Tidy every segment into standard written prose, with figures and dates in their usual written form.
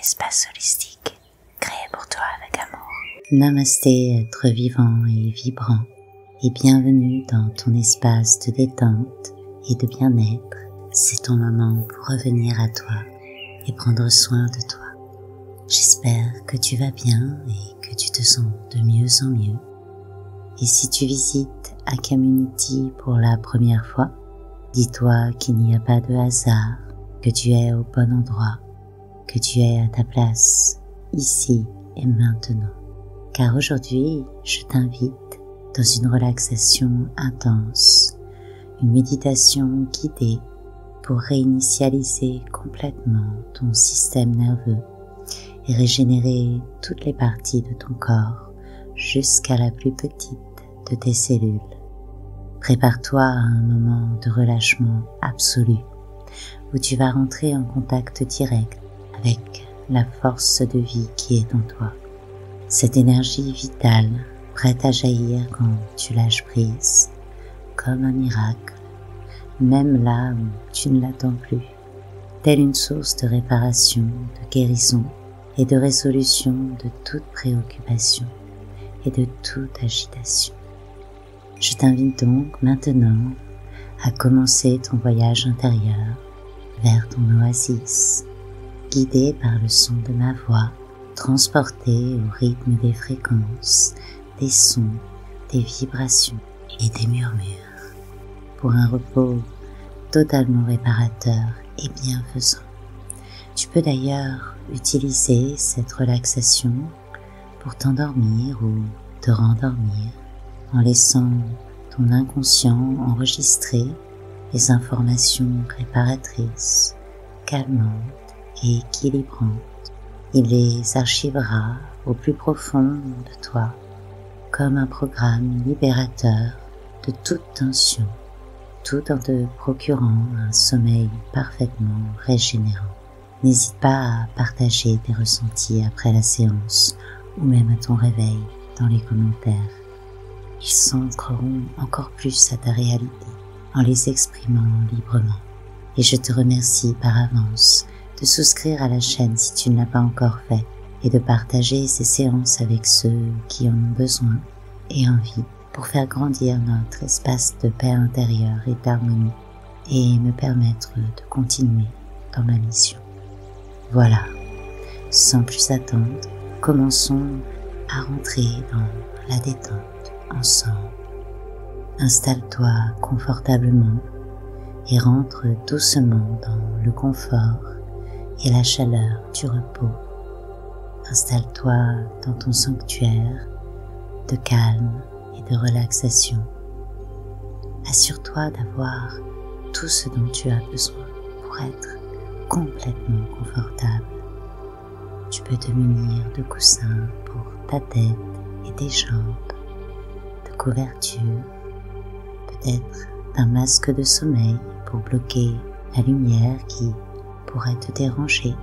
espace holistique créé pour toi avec amour. Namasté, être vivant et vibrant, et bienvenue dans ton espace de détente et de bien-être. C'est ton moment pour revenir à toi et prendre soin de toi. J'espère que tu vas bien et que tu te sens de mieux en mieux. Et si tu visites Community pour la première fois, dis-toi qu'il n'y a pas de hasard, que tu es au bon endroit, que tu es à ta place, ici et maintenant. Car aujourd'hui, je t'invite dans une relaxation intense, une méditation guidée pour réinitialiser complètement ton système nerveux et régénérer toutes les parties de ton corps jusqu'à la plus petite de tes cellules. Prépare-toi à un moment de relâchement absolu où tu vas rentrer en contact direct avec la force de vie qui est en toi. Cette énergie vitale prête à jaillir quand tu lâches prise, comme un miracle, même là où tu ne l'attends plus, telle une source de réparation, de guérison et de résolution de toute préoccupation et de toute agitation. Je t'invite donc maintenant à commencer ton voyage intérieur vers ton oasis, guidé par le son de ma voix, transporté au rythme des fréquences, des sons, des vibrations et des murmures, pour un repos totalement réparateur et bienfaisant. Tu peux d'ailleurs utiliser cette relaxation pour t'endormir ou te rendormir en laissant ton inconscient enregistrer les informations réparatrices, calmantes et équilibrantes. Il les archivera au plus profond de toi comme un programme libérateur de toute tension, tout en te procurant un sommeil parfaitement régénérant. N'hésite pas à partager tes ressentis après la séance ou même à ton réveil dans les commentaires. Ils s'ancreront encore plus à ta réalité en les exprimant librement. Et je te remercie par avance de souscrire à la chaîne si tu ne l'as pas encore fait et de partager ces séances avec ceux qui en ont besoin et envie pour faire grandir notre espace de paix intérieure et d'harmonie et me permettre de continuer dans ma mission. Voilà, sans plus attendre, commençons à rentrer dans la détente ensemble. Installe-toi confortablement et rentre doucement dans le confort et la chaleur du repos. Installe-toi dans ton sanctuaire de calme et de relaxation. Assure-toi d'avoir tout ce dont tu as besoin pour être complètement confortable. Tu peux te munir de coussins pour ta tête et tes jambes, de couvertures, peut-être d'un masque de sommeil pour bloquer la lumière qui pourrait te déranger.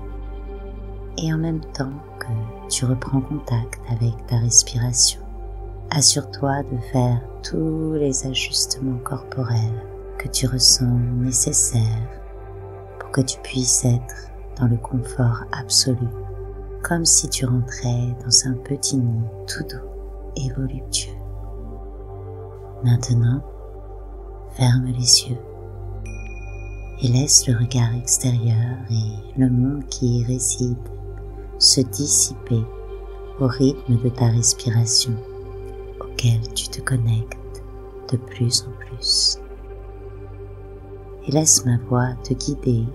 Et en même temps que tu reprends contact avec ta respiration, assure-toi de faire tous les ajustements corporels que tu ressens nécessaires pour que tu puisses être dans le confort absolu, comme si tu rentrais dans un petit nid tout doux et voluptueux. Maintenant, ferme les yeux et laisse le regard extérieur et le monde qui y réside se dissiper au rythme de ta respiration auquel tu te connectes de plus en plus. Et laisse ma voix te guider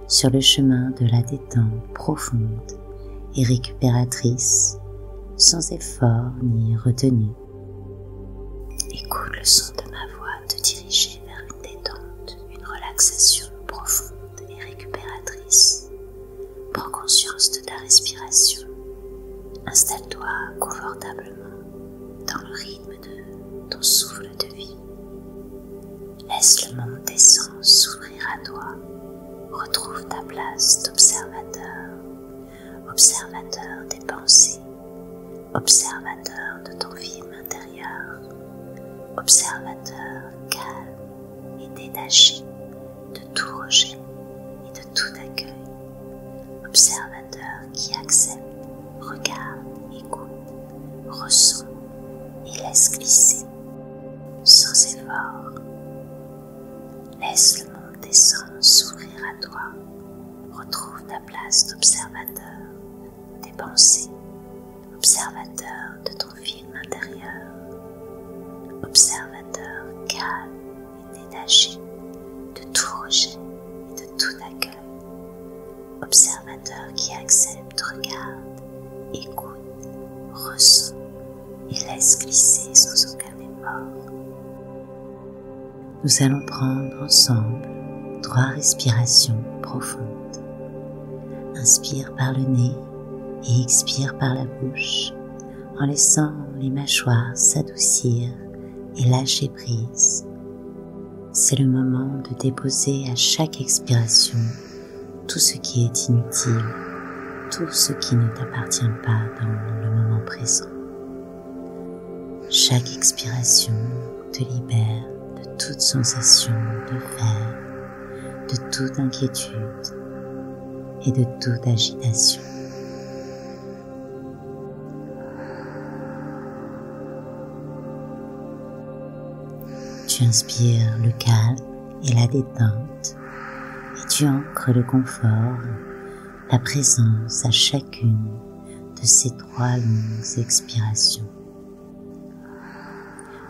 sur le chemin de la détente profonde et récupératrice, sans effort ni retenue. Écoute le son de ma voix te diriger vers une détente, une relaxation profonde et récupératrice. Prends conscience de ta respiration. Installe-toi confortablement dans le rythme de ton souffle de vie. Laisse le monde des sens s'ouvrir à toi. Retrouve ta place d'observateur, observateur des pensées, observateur de ton film intérieur, observateur calme et détaché de tout rejet et de tout accueil, observateur qui accepte, regarde, écoute, ressent et laisse glisser sans effort. Laisse le monde des sens s'ouvrir à toi. Retrouve ta place d'observateur des pensées, observateur de ton film intérieur, observateur calme et détaché de tout rejet et de tout accueil, observateur qui accepte, regarde, écoute, ressent et laisse glisser sans aucun effort. Nous allons prendre ensemble 3 respirations profondes. Inspire par le nez et expire par la bouche en laissant les mâchoires s'adoucir et lâcher prise. C'est le moment de déposer à chaque expiration tout ce qui est inutile, tout ce qui ne t'appartient pas dans le moment présent. Chaque expiration te libère de toute sensation de faire, de toute inquiétude et de toute agitation. Tu inspires le calme et la détente et tu ancres le confort, la présence à chacune de ces 3 longues expirations.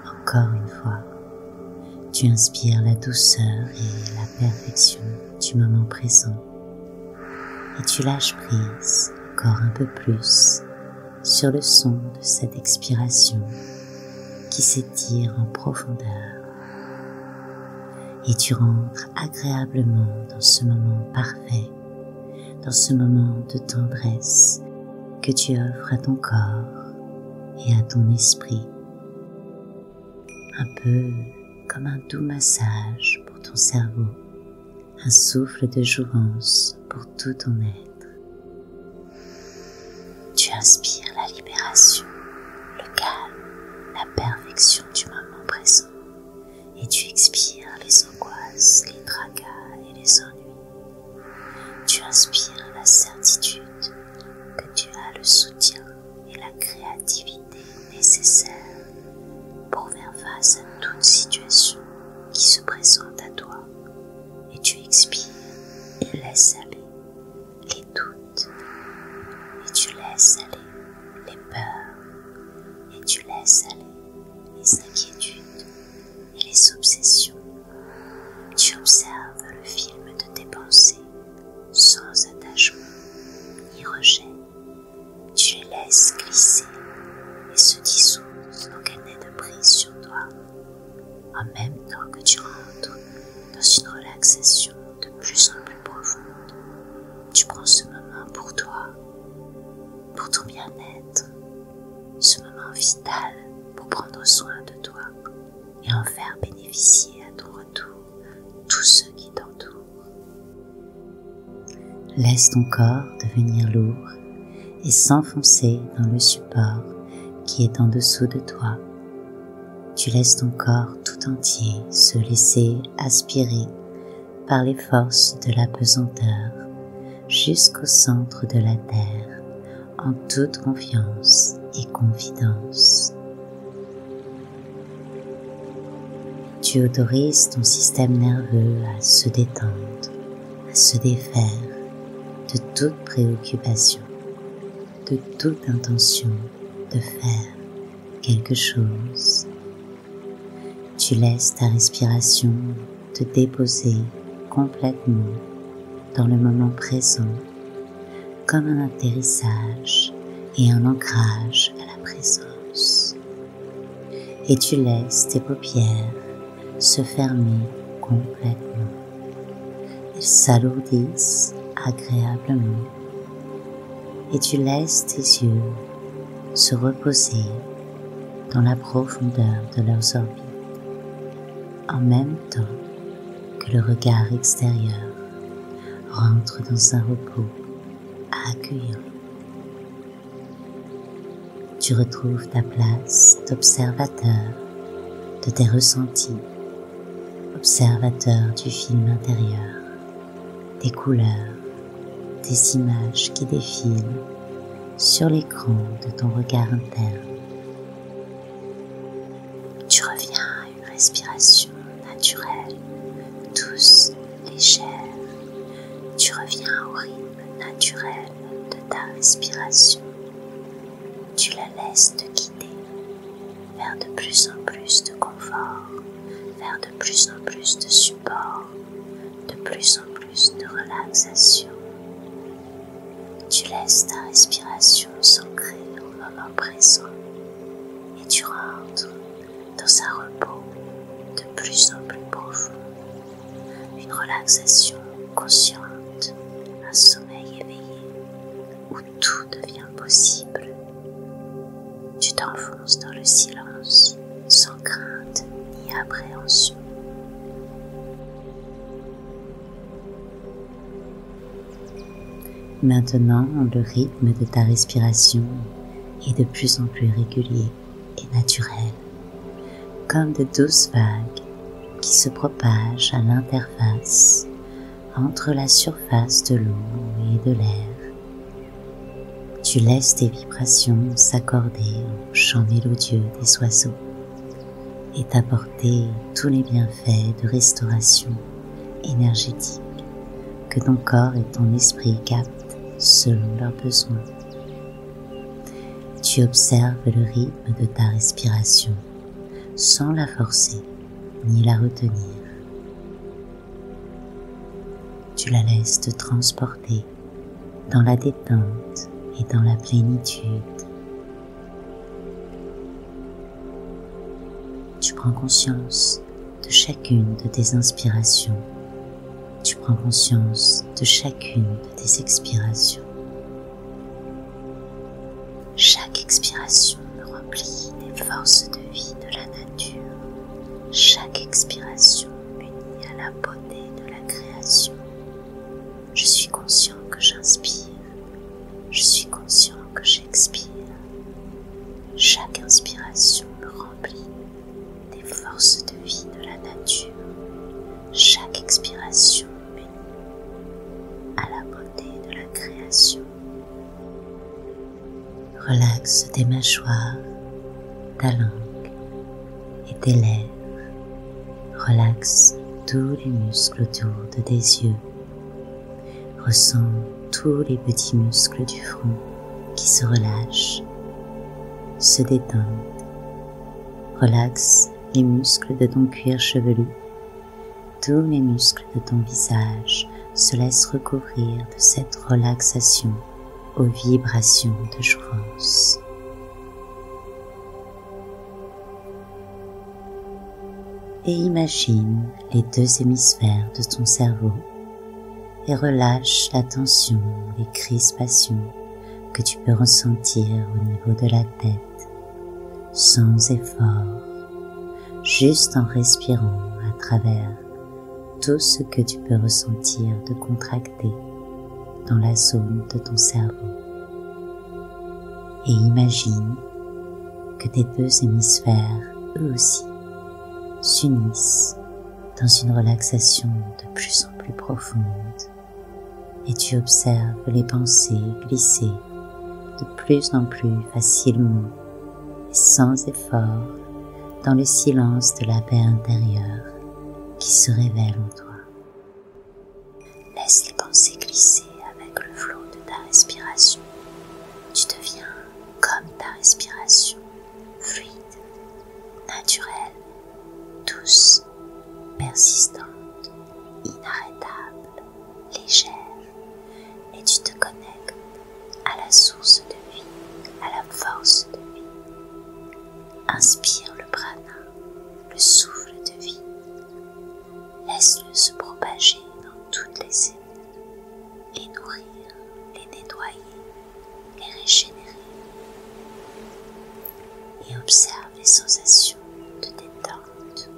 Encore une fois, tu inspires la douceur et la perfection du moment présent et tu lâches prise encore un peu plus sur le son de cette expiration qui s'étire en profondeur. Et tu rentres agréablement dans ce moment parfait, dans ce moment de tendresse que tu offres à ton corps et à ton esprit. Un peu comme un doux massage pour ton cerveau, un souffle de jouvence pour tout ton être. Tu inspires la libération, le calme, la perfection du moment présent et tu expires les angoisses, les tracas et les ennuis. Tu inspires la certitude que tu as le soutien et la créativité nécessaires pour faire face à toute situation qui se présente à toi. Et tu expires et laisses aller les doutes. Et tu laisses aller les peurs. Et tu laisses aller les inquiétudes et les obsessions. Tu observes le film de tes pensées sans attachement ni rejet. Tu les laisses glisser et se dissoudre sans qu'elles n'aient de prise sur toi, en même temps que tu rentres dans une relaxation de plus en plus profonde. Tu prends ce moment pour toi, pour ton bien-être, ce moment vital pour prendre soin de toi et en faire bénéficier à ton retour tous ceux qui t'entourent. Laisse ton corps devenir lourd et s'enfoncer dans le support qui est en dessous de toi. Tu laisses ton corps tout entier se laisser aspirer par les forces de la pesanteur jusqu'au centre de la terre en toute confiance et confidence. Tu autorises ton système nerveux à se détendre, à se défaire de toute préoccupation, de toute intention de faire quelque chose. Tu laisses ta respiration te déposer complètement dans le moment présent, comme un atterrissage et un ancrage à la présence. Et tu laisses tes paupières se fermer complètement. Elles s'alourdissent agréablement et tu laisses tes yeux se reposer dans la profondeur de leurs orbites en même temps que le regard extérieur rentre dans un repos accueillant. Tu retrouves ta place d'observateur de tes ressentis, observateur du film intérieur, des couleurs, des images qui défilent sur l'écran de ton regard interne. Tu reviens à une respiration naturelle, douce, légère. Tu reviens au rythme naturel de ta respiration. Tu la laisses te guider vers de plus en plus de confort, vers de plus en plus de support, de plus en plus de relaxation. Tu laisses ta respiration s'ancrer au moment présent et tu rentres dans un repos de plus en plus profond, une relaxation consciente, un sommeil éveillé où tout devient possible. Tu t'enfonces dans le silence sans crainte ni appréhension. Maintenant, le rythme de ta respiration est de plus en plus régulier et naturel, comme de douces vagues qui se propagent à l'interface entre la surface de l'eau et de l'air. Tu laisses tes vibrations s'accorder au chant mélodieux des oiseaux et t'apporter tous les bienfaits de restauration énergétique que ton corps et ton esprit captent selon leurs besoins. Tu observes le rythme de ta respiration sans la forcer ni la retenir. Tu la laisses te transporter dans la détente et dans la plénitude. Tu prends conscience de chacune de tes inspirations. Tu prends conscience de chacune de tes expirations. Chaque expiration me remplit des forces de vie de la nature. Chaque expiration m'unit à la beauté de la création. Je suis conscient que j'inspire. Je suis conscient que j'expire. Chaque inspiration me remplit des forces de vie de la nature. Chaque expiration m'unit à la beauté de la création. Relaxe tes mâchoires, ta langue et tes lèvres. Relaxe tous les muscles autour de tes yeux. Ressens tous les petits muscles du front qui se relâchent, se détendent. Relaxe les muscles de ton cuir chevelu. Tous les muscles de ton visage se laissent recouvrir de cette relaxation aux vibrations de jouvence. Et imagine les deux hémisphères de ton cerveau et relâche la tension, les crispations que tu peux ressentir au niveau de la tête, sans effort, juste en respirant à travers tout ce que tu peux ressentir de contracté dans la zone de ton cerveau. Et imagine que tes deux hémisphères, eux aussi, s'unissent dans une relaxation de plus en plus profonde. Et tu observes les pensées glisser de plus en plus facilement et sans effort dans le silence de la paix intérieure qui se révèle en toi. Laisse les pensées glisser avec le flot de ta respiration. Tu deviens comme ta respiration, fluide, naturelle, douce, persistante, inarrêtable, légère. Et tu te connectes à la source de vie, à la force de vie. Inspire le prana, le souffle de vie. Laisse-le se propager dans toutes les cellules, les nourrir, les nettoyer, les régénérer. Et observe les sensations de détente,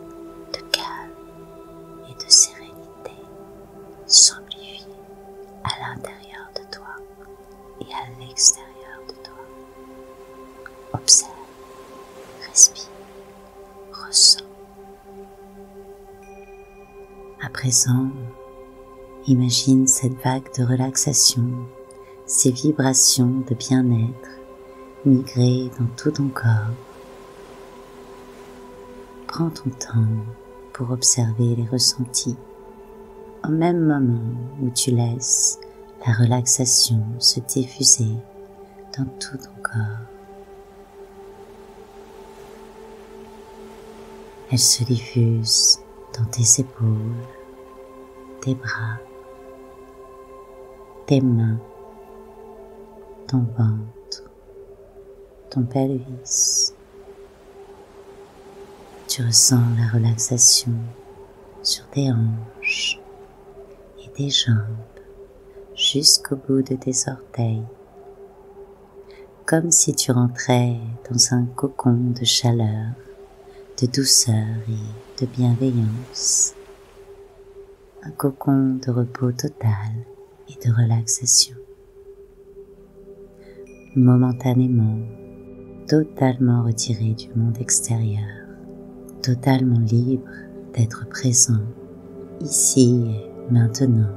de calme et de sérénité s'amplifier à l'intérieur de toi et à l'extérieur de toi. Observe, respire, ressens. À présent, Imagine cette vague de relaxation, ces vibrations de bien-être migrer dans tout ton corps. Prends ton temps pour observer les ressentis au même moment où tu laisses la relaxation se diffuser dans tout ton corps. Elle se diffuse dans tes épaules, tes bras, tes mains, ton ventre, ton pelvis. Tu ressens la relaxation sur tes hanches et tes jambes jusqu'au bout de tes orteils, comme si tu rentrais dans un cocon de chaleur, de douceur et de bienveillance, un cocon de repos total et de relaxation. Momentanément, totalement retiré du monde extérieur, totalement libre d'être présent, ici et maintenant,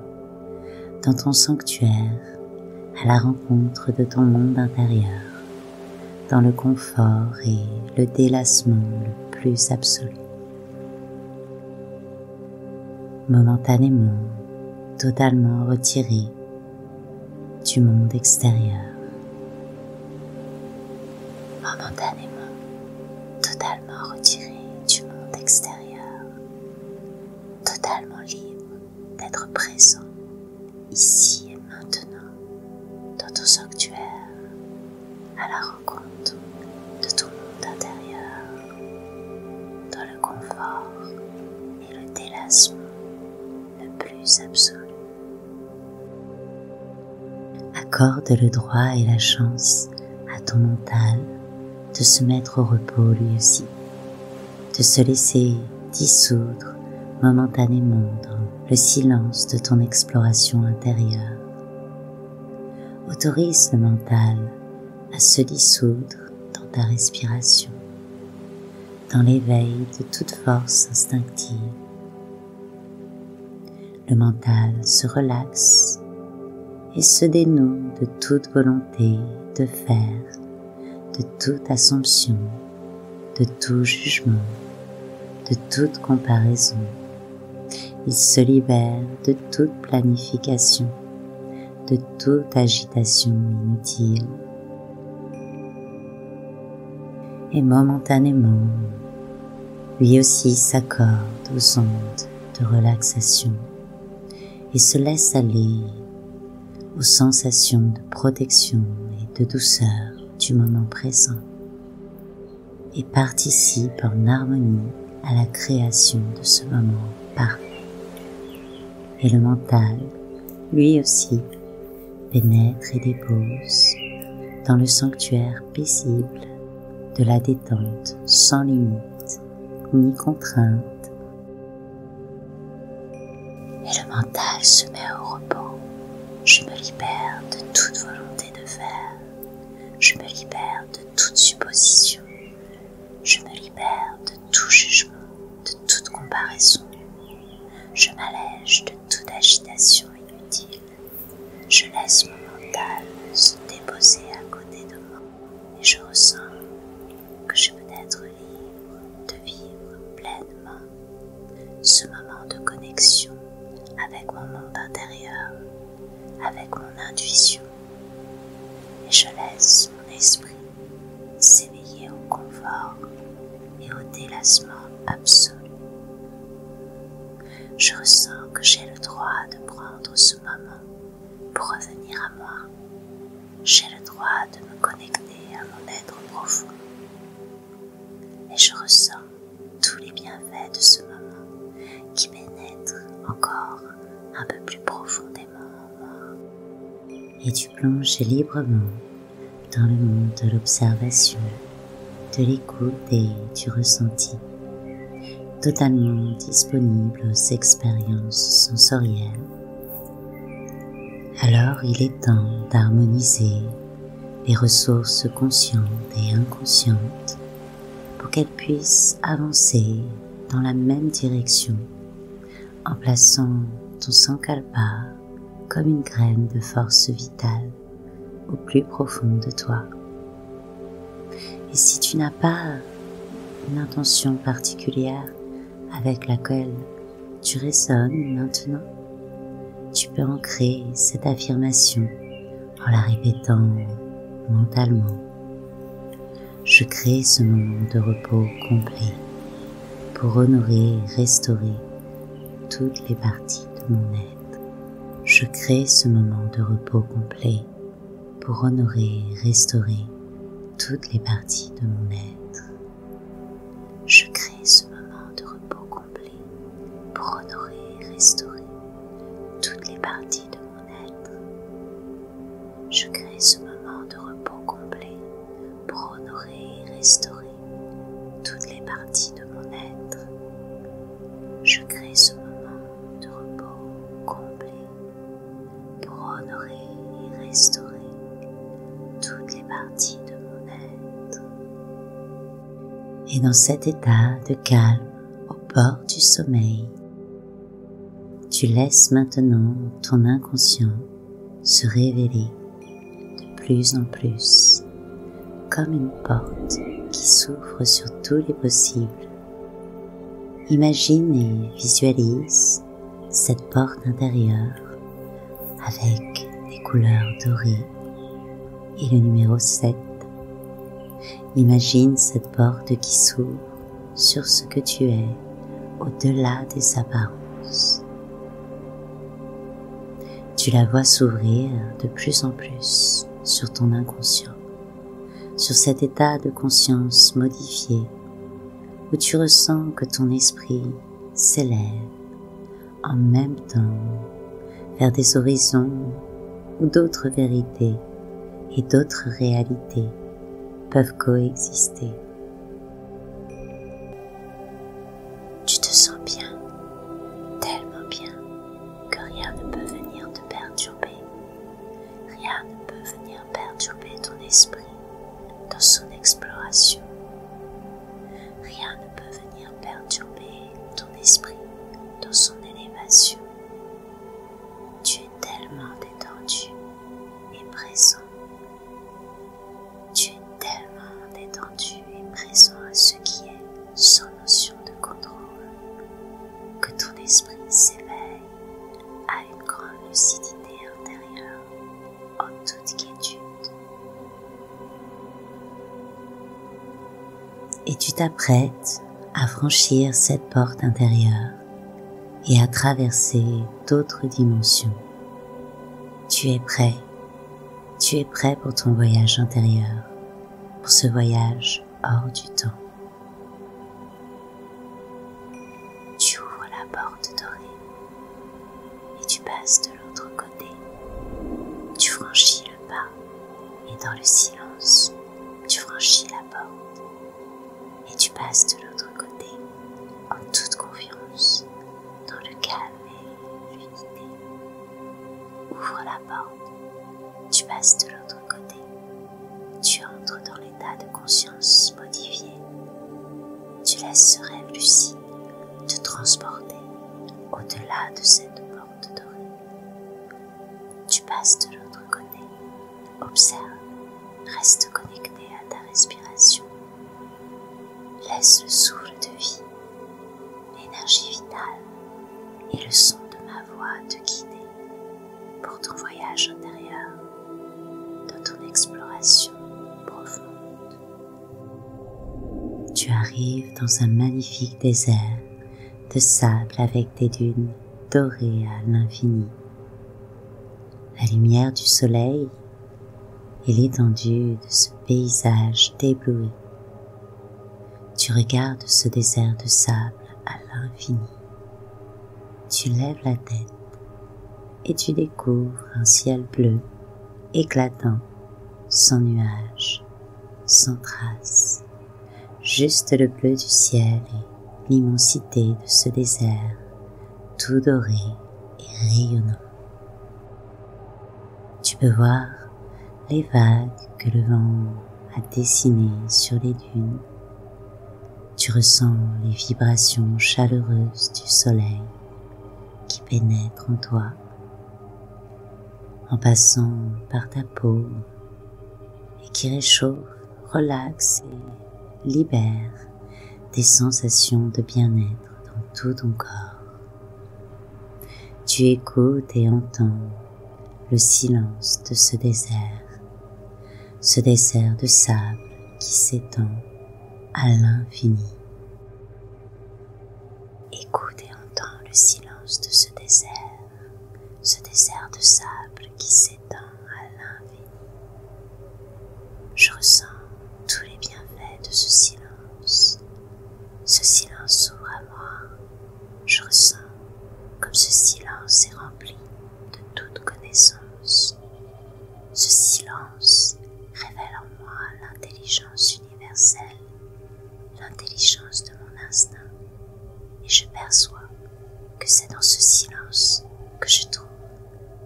dans ton sanctuaire, à la rencontre de ton monde intérieur, dans le confort et le délassement le plus absolu. Momentanément, totalement retiré du monde extérieur. Momentanément, totalement retiré du monde extérieur, totalement libre d'être présent, ici et maintenant, dans ton sanctuaire, à la rencontre de ton monde intérieur, dans le confort et le délassement le plus absolu. Accorde le droit et la chance à ton mental de se mettre au repos lui aussi, de se laisser dissoudre momentanément dans le silence de ton exploration intérieure. Autorise le mental à se dissoudre dans ta respiration, dans l'éveil de toute force instinctive. Le mental se relaxe et se dénoue de toute volonté de faire, de toute assumption, de tout jugement, de toute comparaison. Il se libère de toute planification, de toute agitation inutile. Et momentanément, lui aussi s'accorde aux ondes de relaxation et se laisse aller aux sensations de protection et de douceur du moment présent et participe en harmonie à la création de ce moment parfait. Et le mental, lui aussi, pénètre et dépose dans le sanctuaire paisible de la détente sans limite ni contrainte. Et le mental se met au repos. Je me libère de toute volonté de faire. Je me libère de toute supposition. Je me libère de tout jugement, de toute comparaison. Je m'allège de toute agitation inutile. Je laisse mon mental se déposer à côté de moi et je ressens que je peux être libre de vivre pleinement ce moment de connexion avec mon monde intérieur, avec mon intuition, et je laisse mon esprit s'éveiller au confort et au délassement absolu. Je ressens que j'ai le droit de prendre ce moment pour revenir à moi. J'ai le droit de me connecter à mon être profond. Et je ressens tous les bienfaits de ce moment qui pénètrent encore un peu plus profondément en moi. Et tu plonges librement dans le monde de l'observation, de l'écoute et du ressenti, totalement disponible aux expériences sensorielles. Alors il est temps d'harmoniser les ressources conscientes et inconscientes pour qu'elles puissent avancer dans la même direction en plaçant ton sang calpare comme une graine de force vitale au plus profond de toi. Et si tu n'as pas une intention particulière avec laquelle tu résonnes maintenant, tu peux ancrer cette affirmation en la répétant mentalement. Je crée ce moment de repos complet pour honorer et restaurer toutes les parties de mon être. Je crée ce moment de repos complet pour honorer et restaurer toutes les parties de mon être. Je crée ce moment de repos complet pour honorer et restaurer toutes les parties de mon être. Je crée ce moment de repos complet pour honorer et restaurer toutes les parties de mon être. Je crée ce moment de repos complet pour honorer et restaurer toutes les parties de mon être. Et dans cet état de calme au bord du sommeil, tu laisses maintenant ton inconscient se révéler de plus en plus comme une porte qui s'ouvre sur tous les possibles. Imagine et visualise cette porte intérieure avec des couleurs dorées et le numéro 7. Imagine cette porte qui s'ouvre sur ce que tu es au-delà des apparences. Tu la vois s'ouvrir de plus en plus sur ton inconscient, sur cet état de conscience modifié où tu ressens que ton esprit s'élève en même temps vers des horizons où d'autres vérités et d'autres réalités peuvent coexister. Tu te sens bien, tellement bien, que rien ne peut venir te perturber. Rien ne peut venir perturber ton esprit dans son exploration. Rien ne peut venir perturber ton esprit dans son élévation. Tu es tellement détendu et présent. Tu es tellement détendu et présent à ce qui est sans notion de contrôle que ton esprit s'éveille à une grande lucidité intérieure en toute quiétude. Et tu t'apprêtes à franchir cette porte intérieure et à traverser d'autres dimensions. Tu es prêt pour ton voyage intérieur, pour ce voyage hors du temps. Tu ouvres la porte dorée et tu passes de l'autre côté. Tu franchis le pas et dans le silence, tu franchis la porte et tu passes de l'autre côté en toute confiance, dans le calme et l'unité. Ouvre la porte, tu passes de l'autre côté, tu entres dans l'état de conscience modifié. Tu laisses ce rêve lucide te transporter au-delà de cette porte dorée. Tu passes de l'autre côté, observe, reste connecté à ta respiration. Laisse le souffle de vie, l'énergie vitale et le son de ma voix te guider pour ton voyage intérieur, dans ton exploration profonde. Tu arrives dans un magnifique désert de sable avec des dunes dorées à l'infini. La lumière du soleil et l'étendue de ce paysage t'éblouit. Tu regardes ce désert de sable à l'infini. Tu lèves la tête et tu découvres un ciel bleu, éclatant, sans nuages, sans traces. Juste le bleu du ciel et l'immensité de ce désert, tout doré et rayonnant. Tu peux voir les vagues que le vent a dessinées sur les dunes. Tu ressens les vibrations chaleureuses du soleil qui pénètre en toi, en passant par ta peau et qui réchauffe, relaxe et libère des sensations de bien-être dans tout ton corps. Tu écoutes et entends le silence de ce désert de sable qui s'étend à l'infini. Écoute et entends le silence de ce désert de sable qui s'étend à l'infini. Je ressens tous les bienfaits de ce silence. Ce silence s'ouvre à moi. Je ressens comme ce silence est rempli de toute connaissance. Ce silence révèle en moi l'intelligence universelle, l'intelligence de mon instinct, et je perçois que c'est dans ce silence que je trouve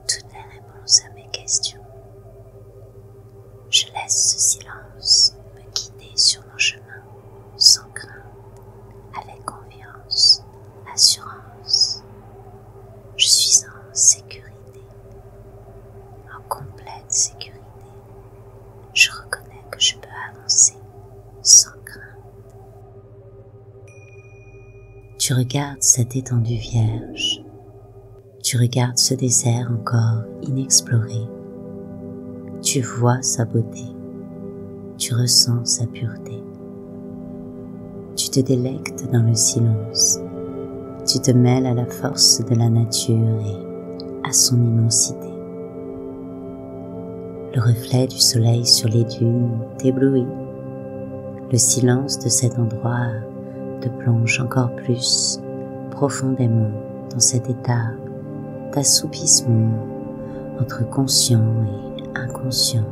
toutes les réponses à mes questions. Je laisse ce silence me guider sur mon chemin sans crainte, avec confiance, assurance. Je suis en sécurité, en complète sécurité. Je reconnais que je peux avancer sans crainte. Tu regardes cette étendue vierge. Tu regardes ce désert encore inexploré. Tu vois sa beauté. Tu ressens sa pureté. Tu te délectes dans le silence. Tu te mêles à la force de la nature et à son immensité. Le reflet du soleil sur les dunes t'éblouit. Le silence de cet endroit te plonge encore plus profondément dans cet état d'assoupissement entre conscient et inconscient.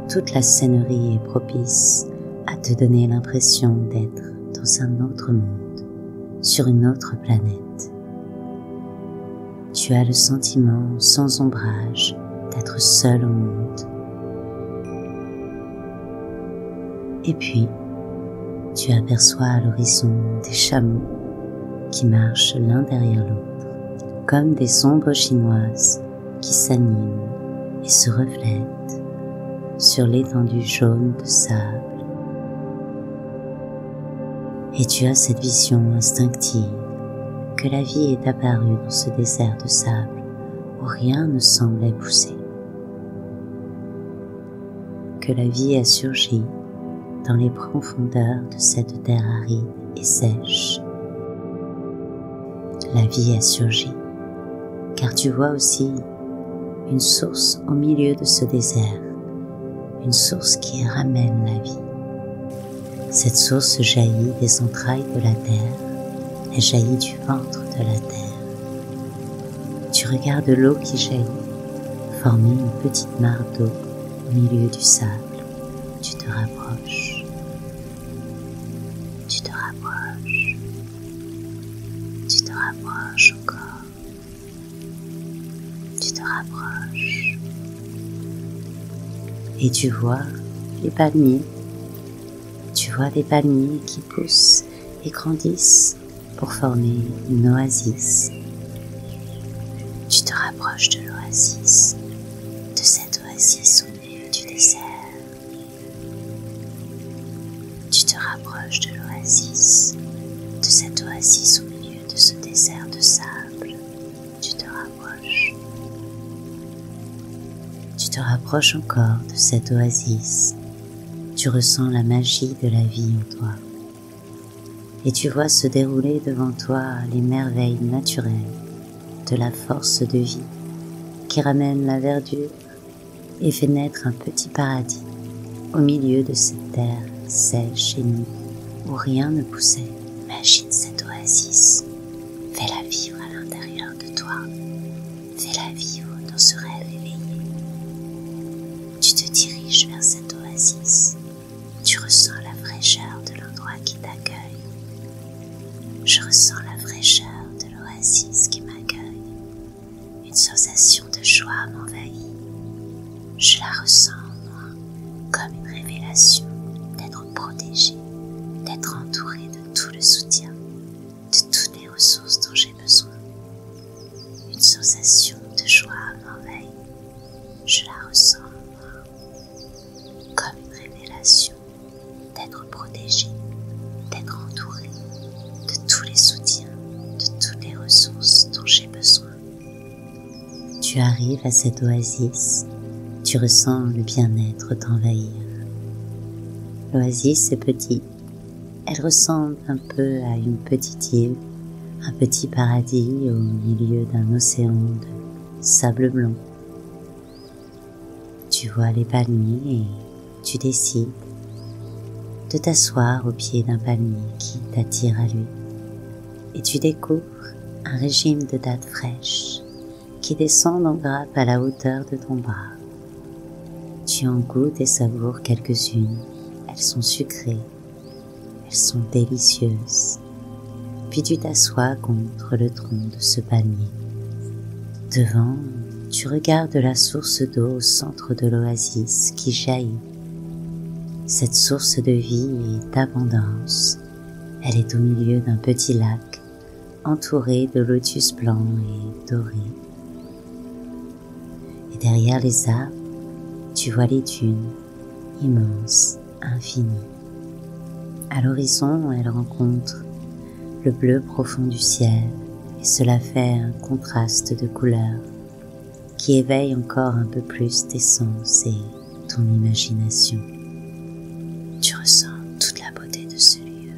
Toute la scénerie est propice à te donner l'impression d'être dans un autre monde, sur une autre planète. Tu as le sentiment sans ombrage d'être seul au monde. Et puis, tu aperçois à l'horizon des chameaux qui marchent l'un derrière l'autre, comme des ombres chinoises qui s'animent et se reflètent sur l'étendue jaune de sable. Et tu as cette vision instinctive que la vie est apparue dans ce désert de sable où rien ne semblait pousser, que la vie a surgi dans les profondeurs de cette terre aride et sèche. La vie a surgi, car tu vois aussi une source au milieu de ce désert, une source qui ramène la vie. Cette source jaillit des entrailles de la terre, elle jaillit du ventre de la terre. Tu regardes l'eau qui jaillit, former une petite mare d'eau au milieu du sable. Tu te rapproches, tu te rapproches, tu te rapproches encore, tu te rapproches. Et tu vois les palmiers. Tu vois des palmiers qui poussent et grandissent pour former une oasis. Tu te rapproches de l'oasis, de cette oasis au milieu du désert. Tu te rapproches de l'oasis, de cette oasis au milieu de ce désert de sable. Tu te rapproches. Tu te rapproches encore de cette oasis. Tu ressens la magie de la vie en toi. Et tu vois se dérouler devant toi les merveilles naturelles de la force de vie qui ramène la verdure et fait naître un petit paradis au milieu de cette terre sèche et nue où rien ne poussait. Imagine cette oasis. Fais-la vivre à l'intérieur de toi. Fais-la vivre dans ce rêve éveillé. Tu te diriges vers cette oasis. Tu ressens la fraîcheur de l'endroit qui t'accueille. Je ressens la fraîcheur de l'oasis qui m'accueille. Une sensation de joie m'envahit. Je la ressens en moi comme une révélation d'être protégée, d'être entourée de tout le soutien, de toutes les ressources dont sensation de joie m'envahit. Je la ressens en moi comme une révélation d'être protégée, d'être entourée de tous les soutiens, de toutes les ressources dont j'ai besoin. Tu arrives à cette oasis, tu ressens le bien-être t'envahir. L'oasis est petite, elle ressemble un peu à une petite île, un petit paradis au milieu d'un océan de sable blanc. Tu vois les palmiers et tu décides de t'asseoir au pied d'un palmier qui t'attire à lui. Et tu découvres un régime de dattes fraîches qui descendent en grappe à la hauteur de ton bras. Tu en goûtes et savoures quelques-unes. Elles sont sucrées, elles sont délicieuses. Puis tu t'assois contre le tronc de ce palmier. Devant, tu regardes la source d'eau au centre de l'oasis qui jaillit. Cette source de vie et d'abondance, elle est au milieu d'un petit lac entouré de lotus blancs et dorés. Et derrière les arbres, tu vois les dunes, immenses, infinies. À l'horizon, elle rencontre le bleu profond du ciel et cela fait un contraste de couleurs qui éveille encore un peu plus tes sens et ton imagination. Tu ressens toute la beauté de ce lieu,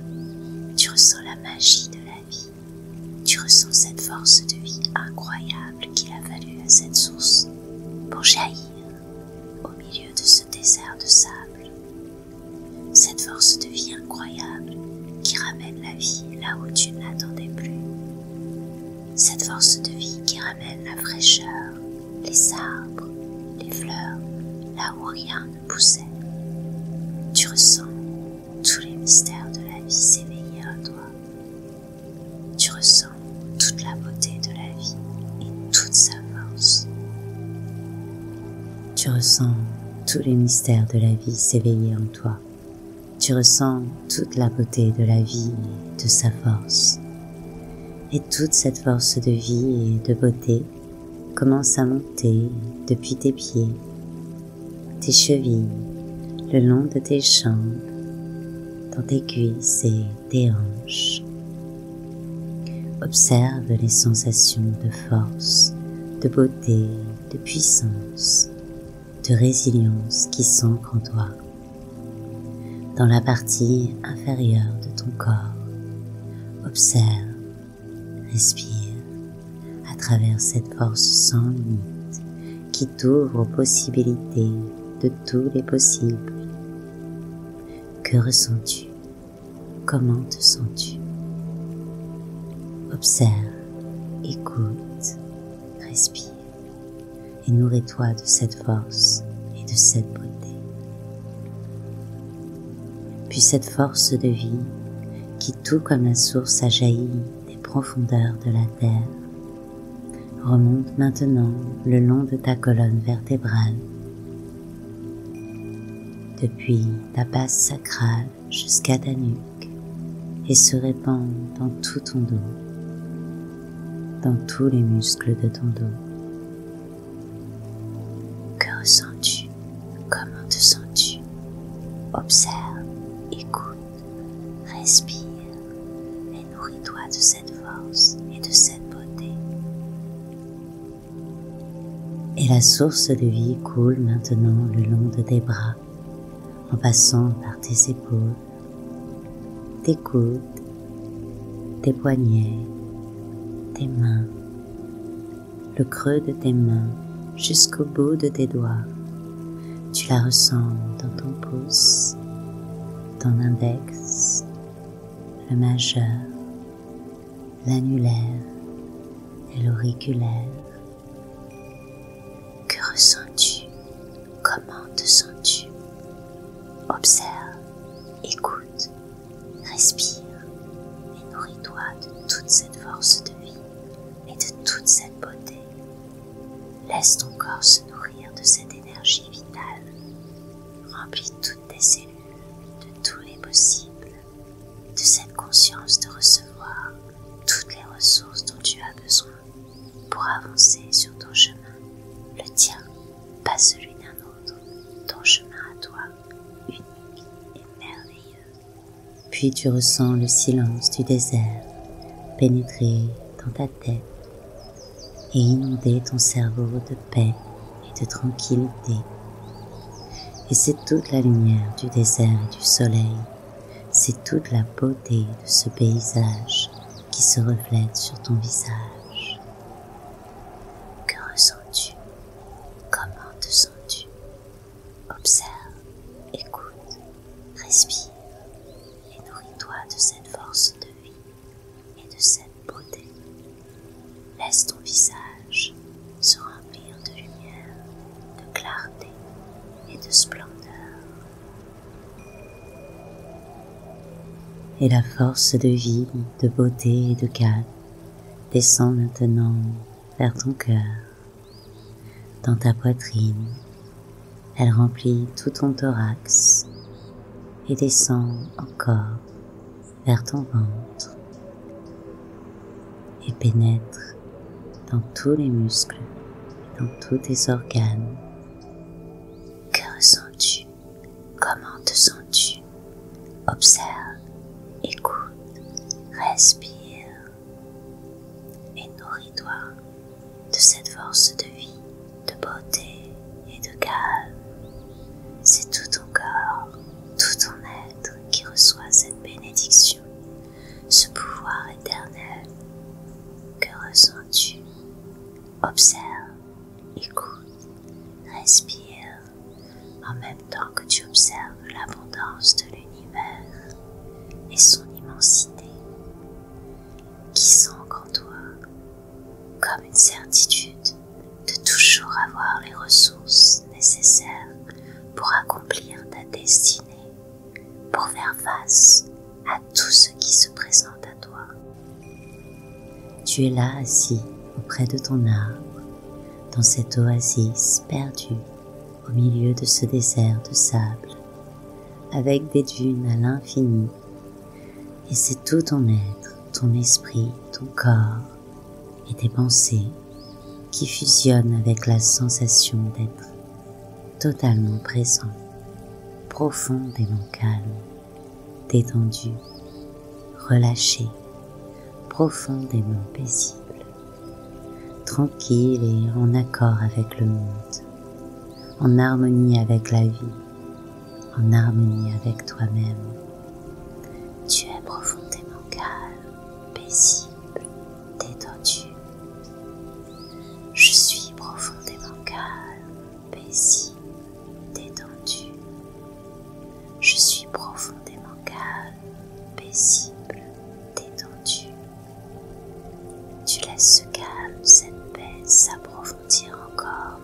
tu ressens la magie de la vie, tu ressens cette force de vie incroyable qu'il a fallu à cette source pour jaillir au milieu de ce désert de sable. Cette force de vie incroyable qui ramène la vie là où tu ne l'attendais plus. Cette force de vie qui ramène la fraîcheur, les arbres, les fleurs, là où rien ne poussait. Tu ressens tous les mystères de la vie s'éveiller en toi. Tu ressens toute la beauté de la vie et toute sa force. Tu ressens tous les mystères de la vie s'éveiller en toi. Tu ressens toute la beauté de la vie et de sa force. Et toute cette force de vie et de beauté commence à monter depuis tes pieds, tes chevilles, le long de tes jambes, dans tes cuisses et tes hanches. Observe les sensations de force, de beauté, de puissance, de résilience qui s'ancrent en toi. Dans la partie inférieure de ton corps, observe, respire à travers cette force sans limite qui t'ouvre aux possibilités de tous les possibles. Que ressens-tu? Comment te sens-tu? Observe, écoute, respire et nourris-toi de cette force et de cette beauté. Puis cette force de vie qui, tout comme la source a jailli des profondeurs de la terre, remonte maintenant le long de ta colonne vertébrale, depuis ta base sacrale jusqu'à ta nuque, et se répand dans tout ton dos, dans tous les muscles de ton dos. Que ressens-tu? Comment te sens-tu? Observe, écoute, respire et nourris-toi de cette force et de cette beauté. Et la source de vie coule maintenant le long de tes bras, en passant par tes épaules, tes coudes, tes poignets, tes mains, le creux de tes mains jusqu'au bout de tes doigts. Tu la ressens dans ton pouce, ton index, le majeur, l'annulaire et l'auriculaire. Que ressens-tu? Comment te sens-tu? Observe, écoute, respire et nourris-toi de toute cette force de vie et de toute cette beauté. Laisse ton corps se nourrir de cette énergie vitale. Remplis toutes tes cellules de tous les possibles, de cette conscience de recevoir toutes les ressources dont tu as besoin pour avancer sur ton chemin, le tien, pas celui d'un autre, ton chemin à toi, unique et merveilleux. Puis tu ressens le silence du désert pénétrer dans ta tête et inonder ton cerveau de paix et de tranquillité. Et c'est toute la lumière du désert et du soleil, c'est toute la beauté de ce paysage qui se reflète sur ton visage. Que ressens-tu? Comment te sens-tu? Observe, écoute, respire et nourris-toi de cette force de vie et de cette beauté. Laisse ton visage se remplir de lumière, de clarté et de splendeur. Et la force de vie, de beauté et de calme descend maintenant vers ton cœur, dans ta poitrine. Elle remplit tout ton thorax et descend encore vers ton ventre et pénètre dans tous les muscles et dans tous tes organes. Que ressens-tu? Comment te sens-tu? Observe, écoute, respire et nourris-toi de cette force de vie, de beauté et de calme. C'est tout ton corps, tout ton être qui reçoit cette bénédiction, ce pouvoir éternel. Que ressens-tu? Observe, écoute, respire, en même temps que tu observes l'abondance de l'univers et son immensité, qui s'ancre en toi comme une certitude de toujours avoir les ressources nécessaires pour accomplir ta destinée, pour faire face à tout ce qui se présente à toi. Tu es là assis auprès de ton arbre, dans cette oasis perdue au milieu de ce désert de sable, avec des dunes à l'infini, et c'est tout ton être, ton esprit, ton corps et tes pensées qui fusionnent avec la sensation d'être totalement présent, profondément calme, détendu, relâché, profondément paisible, tranquille et en accord avec le monde, en harmonie avec la vie, en harmonie avec toi-même. Tu es profondément calme, paisible, détendu. Je suis profondément calme, paisible, détendu. Je suis profondément calme, paisible, détendu. Tu laisses ce calme, cette paix s'approfondir encore.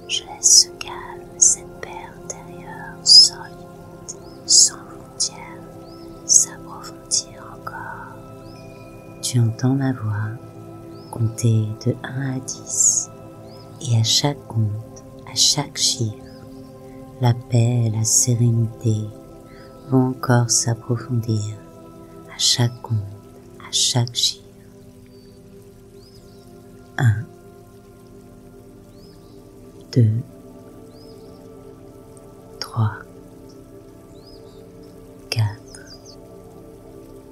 Je laisse ce calme, cette paix intérieure, solide, sans frontières, s'approfondir encore. Tu entends ma voix compter de 1 à 10, et à chaque compte, à chaque chiffre, la paix et la sérénité vont encore s'approfondir à chaque compte, à chaque chiffre. 1, 2, 3, 4,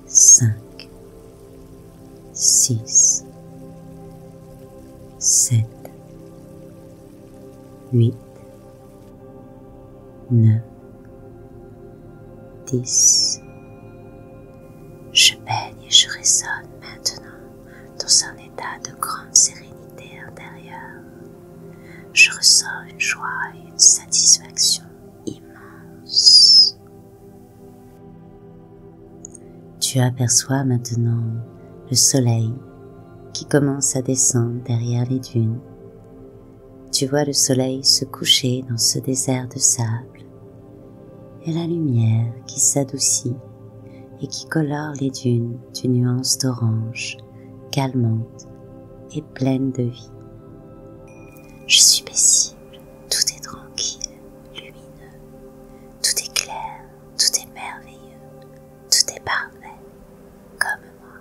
5, 6, 7, 8, 9, 10. Je baigne et je résonne maintenant dans un état de grande sérénité intérieure. Je ressens une joie et une satisfaction immense. Tu aperçois maintenant le soleil qui commence à descendre derrière les dunes. Tu vois le soleil se coucher dans ce désert de sable et la lumière qui s'adoucit et qui colore les dunes d'une nuance d'orange, calmante et pleine de vie. Je suis paisible, tout est tranquille, lumineux, tout est clair, tout est merveilleux, tout est parfait, comme moi.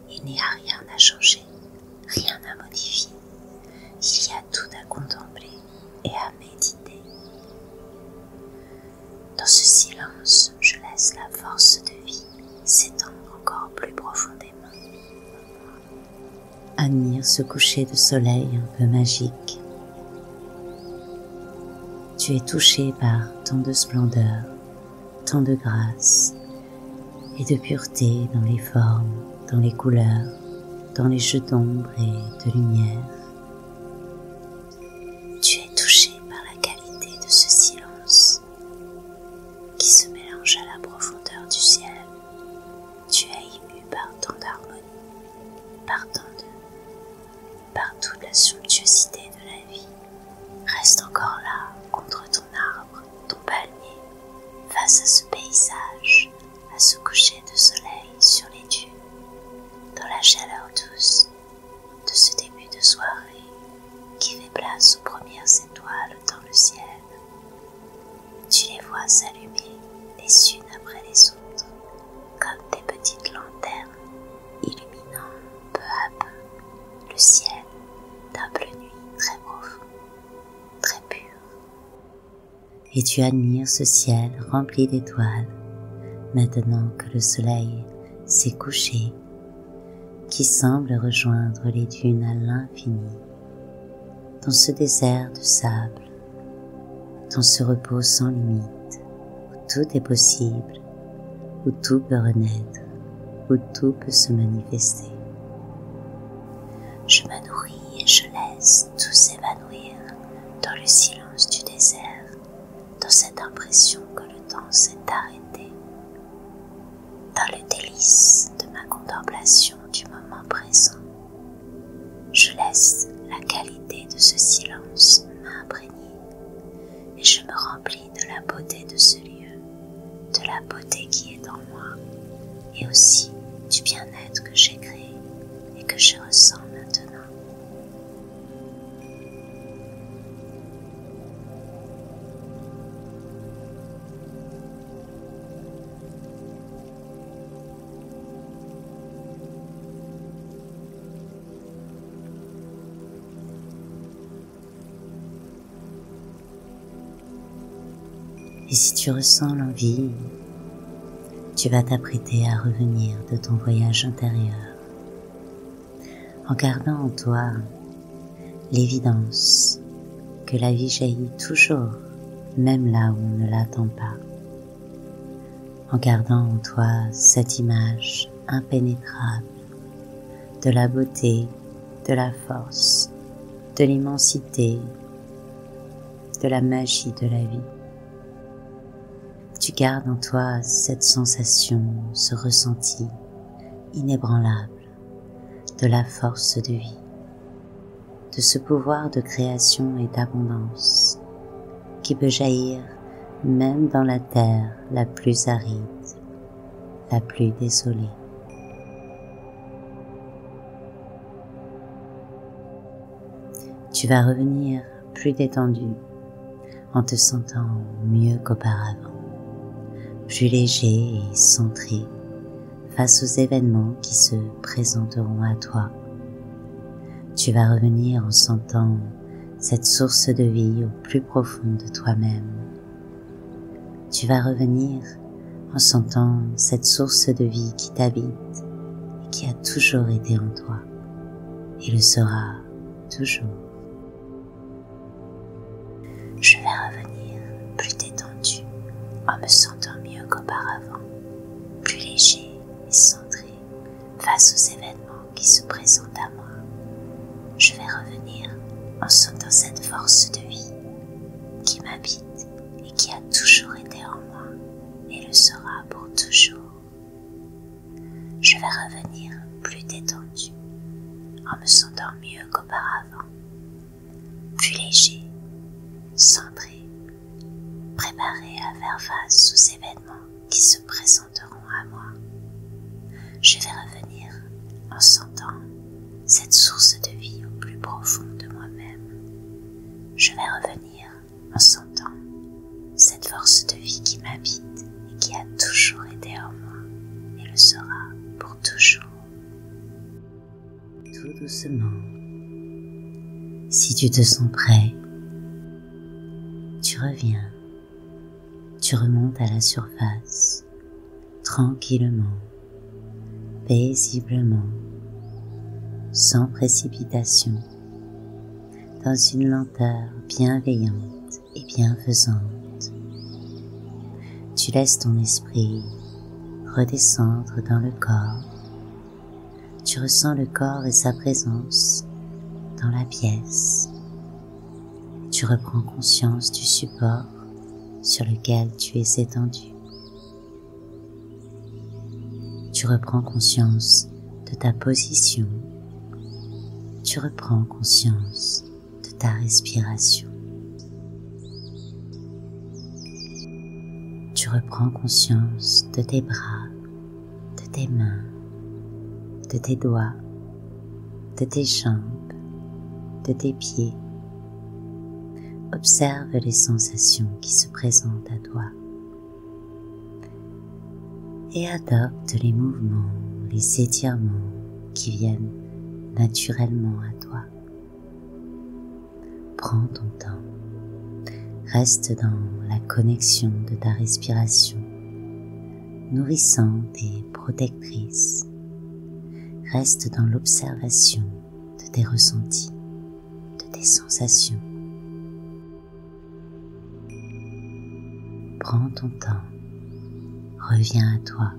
Il n'y a rien à changer, admires ce coucher de soleil un peu magique. Tu es touché par tant de splendeur, tant de grâce et de pureté dans les formes, dans les couleurs, dans les jeux d'ombre et de lumière. Tu es touché par la qualité de ce silence qui se mélange à la profondeur du ciel. Tu es ému par tant d'harmonie, par toute la somptuosité de la vie. Reste encore là, contre ton arbre, ton palmier, face à ce paysage, à ce coucher de soleil sur les dunes, dans la chaleur douce de ce début de soirée qui fait place aux premières étoiles dans le ciel. Tu les vois s'allumer les unes après les autres, comme des petites lanternes, illuminant peu à peu le ciel d'un bleu nuit très profond, très pur. Et tu admires ce ciel rempli d'étoiles, maintenant que le soleil s'est couché, qui semble rejoindre les dunes à l'infini, dans ce désert de sable, dans ce repos sans limite, où tout est possible, où tout peut renaître, où tout peut se manifester. Je me nourris et je laisse tout s'évanouir dans le silence du désert, dans cette impression que le temps s'est arrêté, dans le délice de ma contemplation du moment présent. Je laisse la qualité de ce silence m'imprégner et je me remplis de la beauté de ce lieu, de la beauté qui est en moi et aussi du bien-être que j'ai créé et que je ressens maintenant. Et si tu ressens l'envie, tu vas t'apprêter à revenir de ton voyage intérieur, en gardant en toi l'évidence que la vie jaillit toujours, même là où on ne l'attend pas, en gardant en toi cette image impénétrable de la beauté, de la force, de l'immensité, de la magie de la vie. Tu gardes en toi cette sensation, ce ressenti inébranlable de la force de vie, de ce pouvoir de création et d'abondance qui peut jaillir même dans la terre la plus aride, la plus désolée. Tu vas revenir plus détendu en te sentant mieux qu'auparavant, plus léger et centré face aux événements qui se présenteront à toi. Tu vas revenir en sentant cette source de vie au plus profond de toi-même. Tu vas revenir en sentant cette source de vie qui t'habite et qui a toujours été en toi et le sera toujours. Je vais revenir plus détendu en me sentant mieux qu'auparavant, plus léger et centré face aux événements qui se présentent à moi. Je vais revenir en sentant cette force de vie qui m'habite et qui a toujours été en moi et le sera pour toujours. Je vais revenir plus détendu en me sentant mieux qu'auparavant, plus léger, centré, préparé à faire face aux événements qui se présenteront à moi. Je vais revenir en sentant cette source de vie au plus profond de moi-même. Je vais revenir en sentant cette force de vie qui m'habite et qui a toujours été en moi et le sera pour toujours. Tout doucement, si tu te sens prêt, tu reviens, tu remontes à la surface, tranquillement, paisiblement, sans précipitation, dans une lenteur bienveillante et bienfaisante. Tu laisses ton esprit redescendre dans le corps. Tu ressens le corps et sa présence dans la pièce. Tu reprends conscience du support sur lequel tu es étendu. Tu reprends conscience de ta position. Tu reprends conscience de ta respiration. Tu reprends conscience de tes bras, de tes mains, de tes doigts, de tes jambes, de tes pieds. Observe les sensations qui se présentent à toi et adopte les mouvements, les étirements qui viennent naturellement à toi. Prends ton temps, reste dans la connexion de ta respiration, nourrissante et protectrice. Reste dans l'observation de tes ressentis, de tes sensations. Prends ton temps, reviens à toi,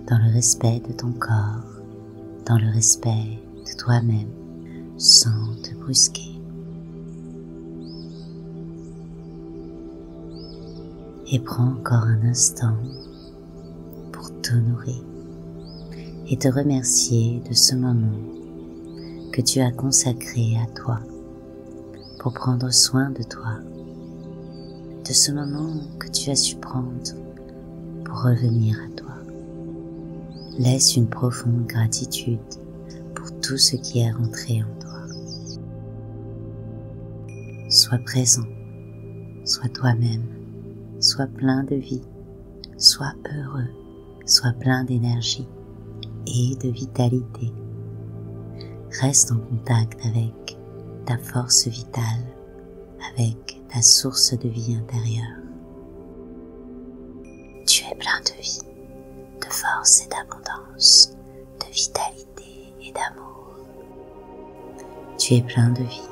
dans le respect de ton corps, dans le respect de toi-même, sans te brusquer. Et prends encore un instant pour t'honorer et te remercier de ce moment que tu as consacré à toi pour prendre soin de toi, de ce moment que tu as su prendre pour revenir à toi. Laisse une profonde gratitude pour tout ce qui est rentré en toi. Sois présent, sois toi-même, sois plein de vie, sois heureux, sois plein d'énergie et de vitalité. Reste en contact avec ta force vitale, avec ta source de vie intérieure. Tu es plein de vie, de force et d'abondance, de vitalité et d'amour. Tu es plein de vie,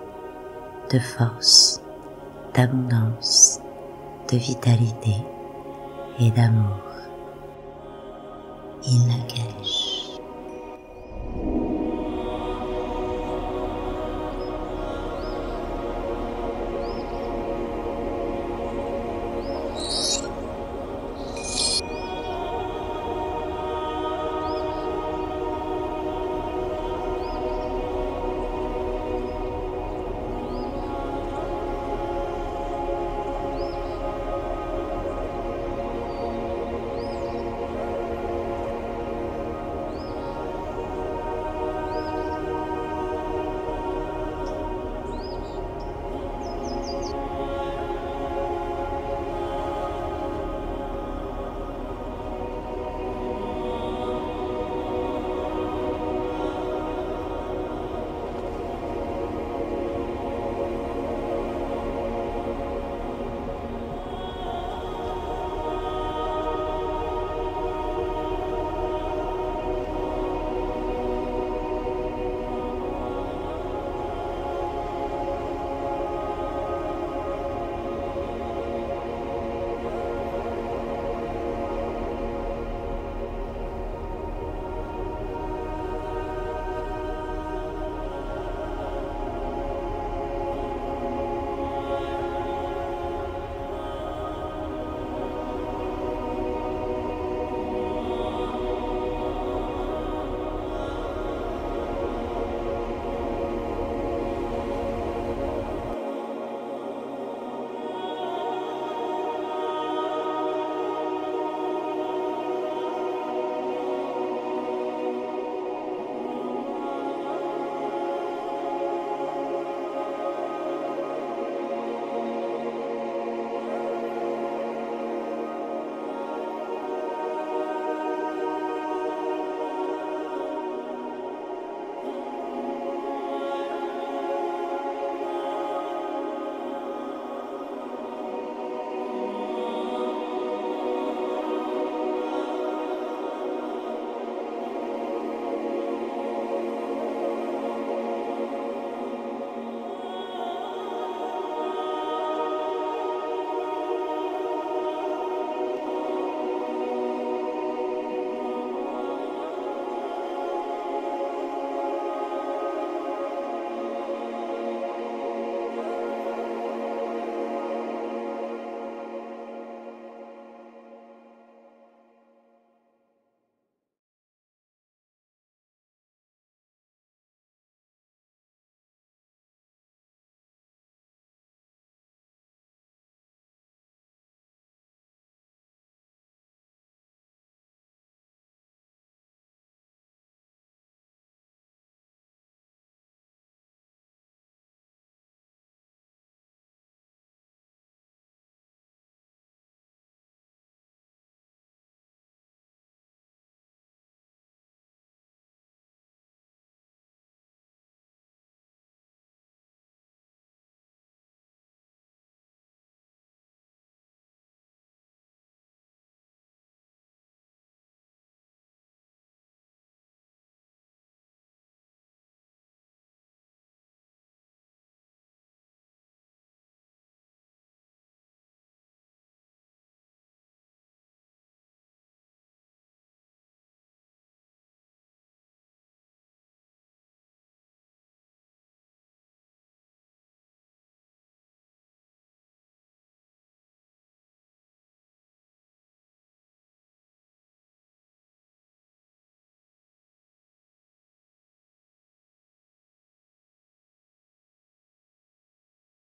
de force, d'abondance, de vitalité et d'amour. Il la gage.